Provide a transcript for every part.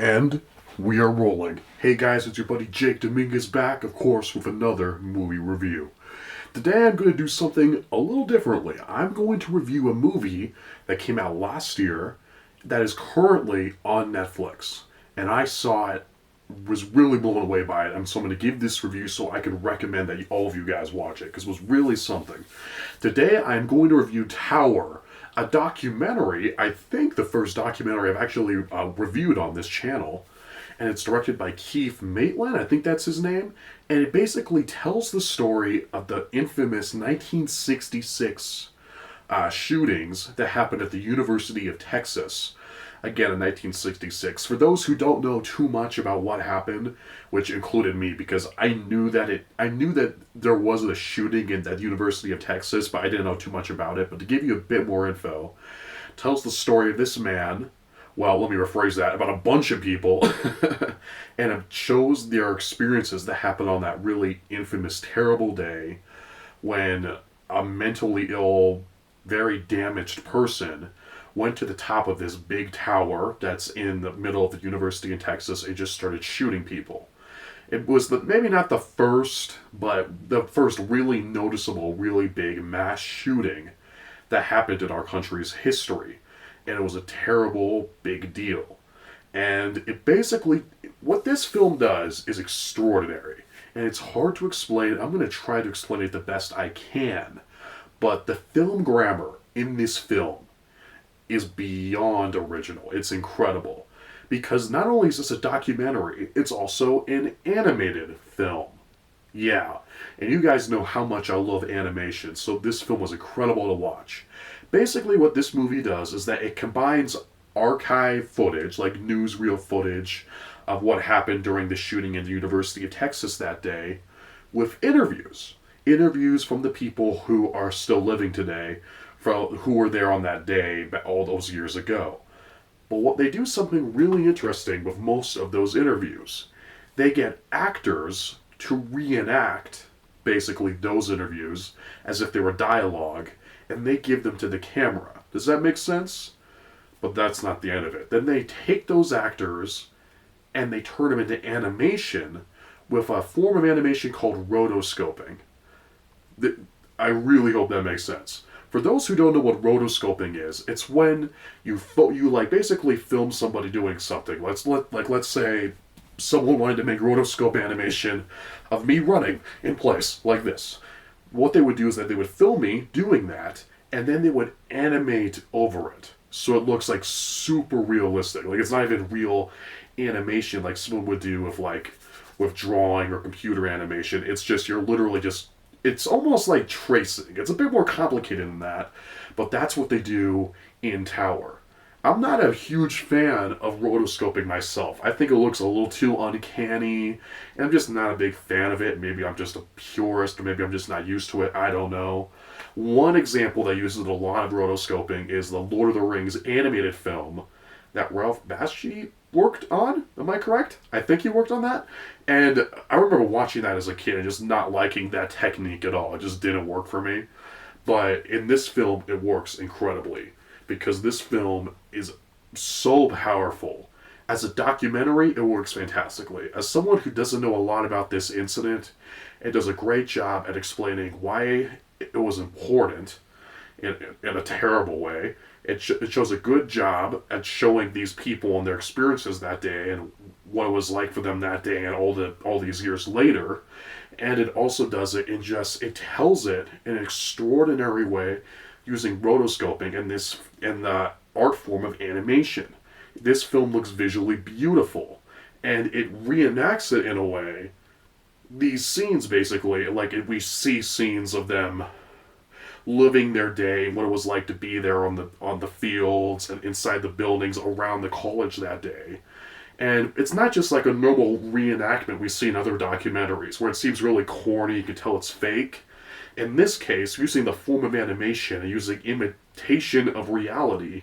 And we are rolling. Hey guys, it's your buddy Jake Dominguez back, of course, with another movie review. Today I'm going to do something a little differently. I'm going to review a movie that came out last year that is currently on Netflix. And I saw it, was really blown away by it, and so I'm going to give this review so I can recommend that all of you guys watch it, because it was really something. Today I'm going to review Tower, a documentary, I think the first documentary I've actually reviewed on this channel, and it's directed by Keith Maitland, I think that's his name, and it basically tells the story of the infamous 1966 shootings that happened at the University of Texas, again in 1966. For those who don't know too much about what happened, which included me, because I knew that there was a shooting in that University of Texas, but I didn't know too much about it. But to give you a bit more info, it tells the story of this man. Well, let me rephrase that, about a bunch of people, and it shows their experiences that happened on that really infamous, terrible day when a mentally ill, very damaged person went to the top of this big tower that's in the middle of the university in Texas and just started shooting people. It was maybe not the first, but the first really noticeable, really big mass shooting that happened in our country's history. And it was a terrible, big deal. And it basically, what this film does is extraordinary. And it's hard to explain. I'm going to try to explain it the best I can. But the film grammar in this film is beyond original. It's incredible. Because not only is this a documentary, it's also an animated film. Yeah. And you guys know how much I love animation, so this film was incredible to watch. Basically what this movie does is that it combines archive footage, like newsreel footage of what happened during the shooting in the University of Texas that day, with interviews. Interviews from the people who are still living today, who were there on that day all those years ago. But what they do something really interesting with most of those interviews. They get actors to reenact basically those interviews as if they were dialogue, and they give them to the camera. Does that make sense? But that's not the end of it. Then they take those actors and they turn them into animation with a form of animation called rotoscoping. I really hope that makes sense. For those who don't know what rotoscoping is, it's when you like basically film somebody doing something. Let's say someone wanted to make rotoscope animation of me running in place like this. What they would do is that they would film me doing that, and then they would animate over it. So it looks like super realistic. Like it's not even real animation like someone would do with drawing or computer animation. It's just, you're literally just, it's almost like tracing. It's a bit more complicated than that, but that's what they do in Tower. I'm not a huge fan of rotoscoping myself. I think it looks a little too uncanny, and I'm just not a big fan of it. Maybe I'm just a purist, or maybe I'm just not used to it. I don't know. One example that uses a lot of rotoscoping is the Lord of the Rings animated film that Ralph Bakshi worked on. Am I correct? I think he worked on that. And I remember watching that as a kid and just not liking that technique at all. It just didn't work for me. But in this film, it works incredibly, because this film is so powerful. As a documentary, it works fantastically. As someone who doesn't know a lot about this incident, it does a great job at explaining why it was important in a terrible way. It shows a good job at showing these people and their experiences that day and what it was like for them that day and all these years later. And it also does it it tells it in an extraordinary way using rotoscoping and the art form of animation. This film looks visually beautiful, and it reenacts it in a way. These scenes, basically, like we see scenes of them living their day, what it was like to be there on the fields and inside the buildings around the college that day. And it's not just like a normal reenactment we see in other documentaries where it seems really corny, you can tell it's fake. In this case, using the form of animation and using imitation of reality,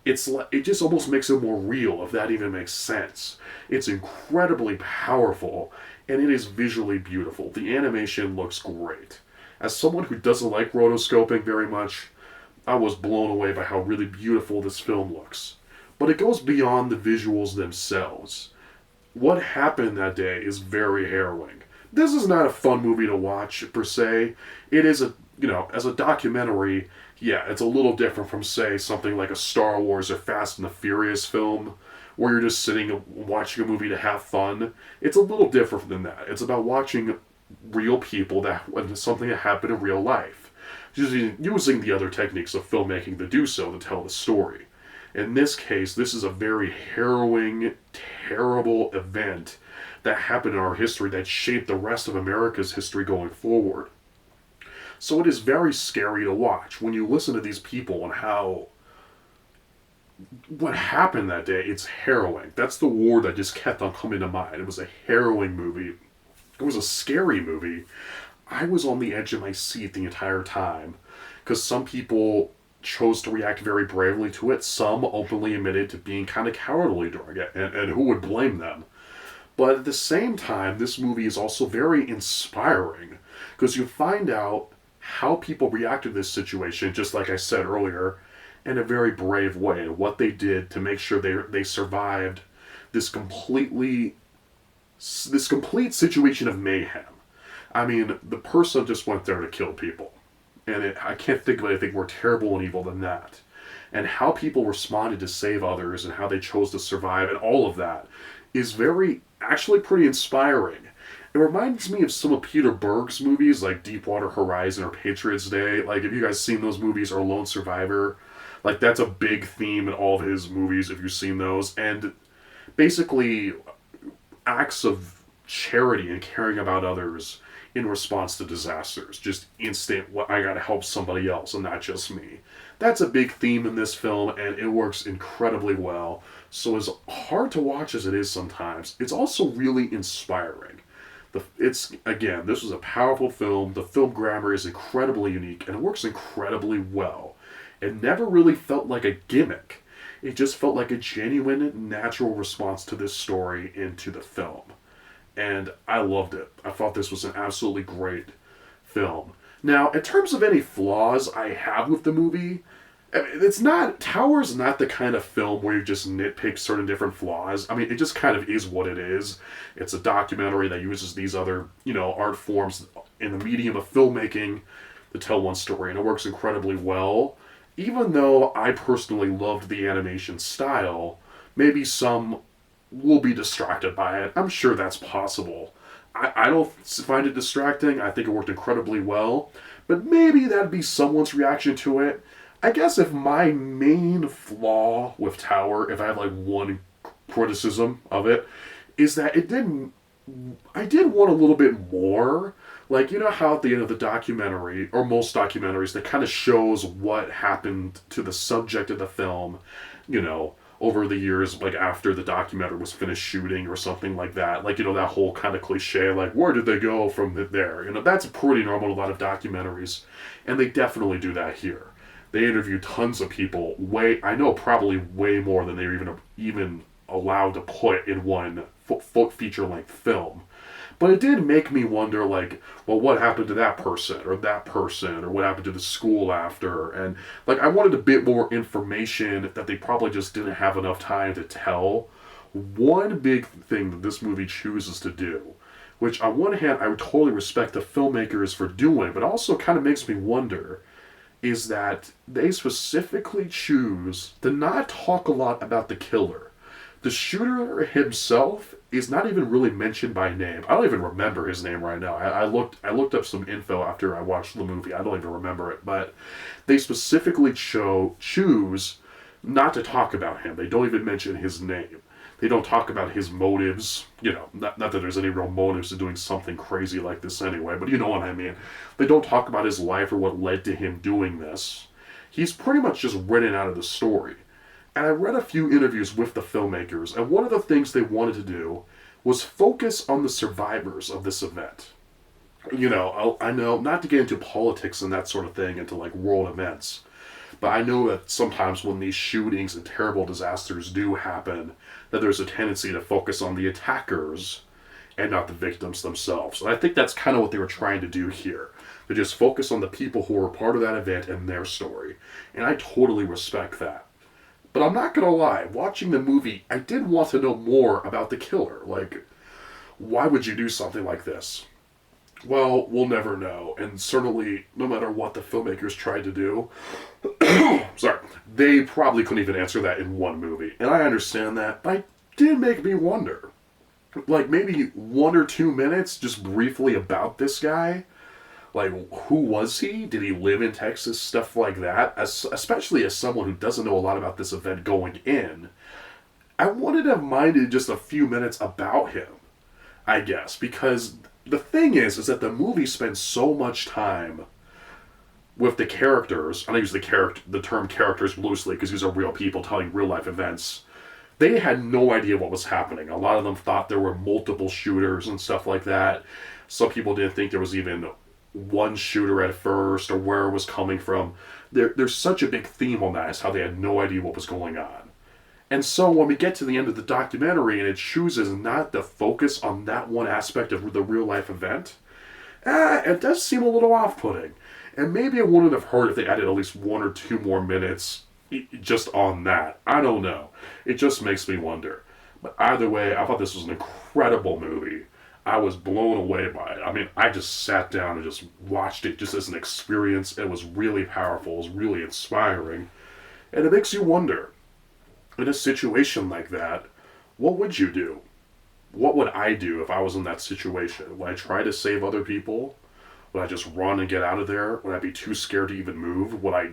it just almost makes it more real, if that even makes sense. It's incredibly powerful, and it is visually beautiful. The animation looks great. As someone who doesn't like rotoscoping very much, I was blown away by how really beautiful this film looks. but it goes beyond the visuals themselves. What happened that day is very harrowing. This is not a fun movie to watch per se. It is as a documentary, yeah, it's a little different from, say, something like a Star Wars or Fast and the Furious film, where you're just sitting and watching a movie to have fun. It's a little different than that. It's about watching real people, something that happened in real life, just using the other techniques of filmmaking to do so to tell the story. In this case, this is a very harrowing, terrible event that happened in our history that shaped the rest of America's history going forward. So it is very scary to watch when you listen to these people and what happened that day. It's harrowing. That's the word that just kept on coming to mind. It was a harrowing movie. It was a scary movie. I was on the edge of my seat the entire time because some people chose to react very bravely to it. Some openly admitted to being kind of cowardly during it, and who would blame them? But at the same time, this movie is also very inspiring because you find out how people reacted to this situation, just like I said earlier, in a very brave way, and what they did to make sure they survived this complete situation of mayhem. I mean, the person just went there to kill people. And I can't think of anything more terrible and evil than that. And how people responded to save others and how they chose to survive and all of that is actually pretty inspiring. It reminds me of some of Peter Berg's movies like Deepwater Horizon or Patriots Day. Like, have you guys seen those movies, or Lone Survivor? Like, that's a big theme in all of his movies, if you've seen those. And basically, acts of charity and caring about others in response to disasters. Just instant, I gotta help somebody else and not just me. That's a big theme in this film, and it works incredibly well. So as hard to watch as it is sometimes, it's also really inspiring. This was a powerful film. The film grammar is incredibly unique, and it works incredibly well. It never really felt like a gimmick. It just felt like a genuine, natural response to this story into the film. And I loved it. I thought this was an absolutely great film. Now, in terms of any flaws I have with the movie, Tower's not the kind of film where you just nitpick certain different flaws. I mean, it just kind of is what it is. It's a documentary that uses these other, art forms in the medium of filmmaking to tell one story, and it works incredibly well. Even though I personally loved the animation style, maybe some will be distracted by it. I'm sure that's possible. I don't find it distracting. I think it worked incredibly well. But maybe that'd be someone's reaction to it. I guess if my main flaw with Tower, if I have one criticism of it, is that I did want a little bit more. How at the end of the documentary, or most documentaries, that kind of shows what happened to the subject of the film, over the years, after the documentary was finished shooting or something like that. That whole kind of cliche, where did they go from there? That's pretty normal in a lot of documentaries. And they definitely do that here. They interview tons of people, probably way more than they're even allowed to put in one feature-length film. But it did make me wonder, what happened to that person, or what happened to the school after? And, I wanted a bit more information that they probably just didn't have enough time to tell. One big thing that this movie chooses to do, which on one hand I would totally respect the filmmakers for doing, but also kind of makes me wonder, is that they specifically choose to not talk a lot about the killer. The shooter himself is not even really mentioned by name. I don't even remember his name right now. I looked up some info after I watched the movie. I don't even remember it. But they specifically choose not to talk about him. They don't even mention his name. They don't talk about his motives. Not that there's any real motives to doing something crazy like this anyway, but you know what I mean. They don't talk about his life or what led to him doing this. He's pretty much just written out of the story. And I read a few interviews with the filmmakers, and one of the things they wanted to do was focus on the survivors of this event. I know, not to get into politics and that sort of thing, into world events, but I know that sometimes when these shootings and terrible disasters do happen, that there's a tendency to focus on the attackers and not the victims themselves. And I think that's kind of what they were trying to do here. To just focus on the people who were part of that event and their story. And I totally respect that. But I'm not gonna lie, watching the movie, I did want to know more about the killer. Like, why would you do something like this? Well, we'll never know. And certainly, no matter what the filmmakers tried to do, sorry, they probably couldn't even answer that in one movie. And I understand that, but it did make me wonder. Like, maybe 1 or 2 minutes just briefly about this guy. Like, who was he? Did he live in Texas? Stuff like that. Especially as someone who doesn't know a lot about this event going in, I wanted to have minded just a few minutes about him, I guess. Because the thing is that the movie spends so much time with the characters, and I use the term characters loosely because these are real people telling real life events. They had no idea what was happening. A lot of them thought there were multiple shooters and stuff like that. Some people didn't think there was even one shooter at first or where it was coming from. There's such a big theme on that as how they had no idea what was going on. And so when we get to the end of the documentary and it chooses not to focus on that one aspect of the real life event, it does seem a little off-putting. And maybe it wouldn't have hurt if they added at least 1 or 2 more minutes just on that. I don't know. It just makes me wonder. But either way, I thought this was an incredible movie. I was blown away by it. I mean, I just sat down and just watched it just as an experience. It was really powerful. It was really inspiring. And it makes you wonder, in a situation like that, what would you do? What would I do if I was in that situation? Would I try to save other people? Would I just run and get out of there? Would I be too scared to even move? Would I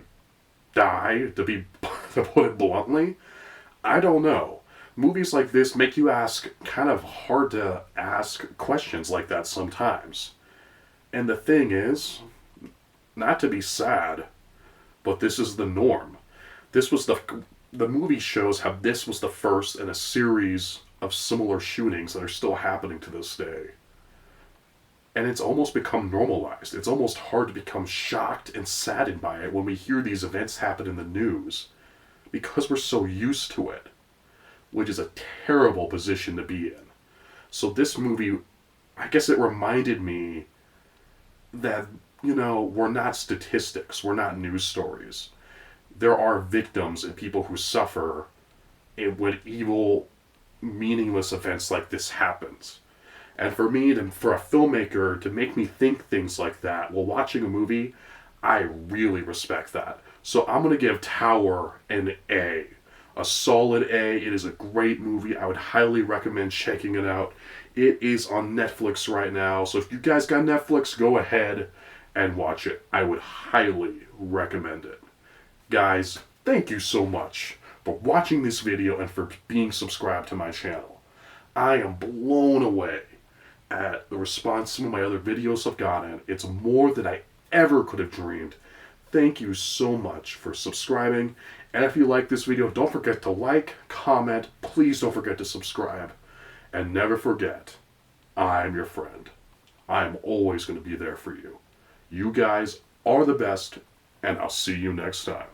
die, to put it bluntly? I don't know. Movies like this make you ask kind of hard to ask questions like that sometimes. And the thing is, not to be sad, but this is the norm. This was the movie shows how this was the first in a series of similar shootings that are still happening to this day. And it's almost become normalized. It's almost hard to become shocked and saddened by it when we hear these events happen in the news because we're so used to it, which is a terrible position to be in. So this movie, I guess it reminded me that, we're not statistics, we're not news stories. There are victims and people who suffer when evil, meaningless events like this happens. And for a filmmaker to make me think things like that while watching a movie, I really respect that. So I'm going to give Tower an A. A solid A. It is a great movie. I would highly recommend checking it out. It is on Netflix right now. So if you guys got Netflix, go ahead and watch it. I would highly recommend it. Guys, thank you so much for watching this video and for being subscribed to my channel. I am blown away at the response some of my other videos have gotten. It's more than I ever could have dreamed. Thank you so much for subscribing. And if you like this video, don't forget to like, comment, please don't forget to subscribe. And never forget, I'm your friend. I'm always going to be there for you. You guys are the best, and I'll see you next time.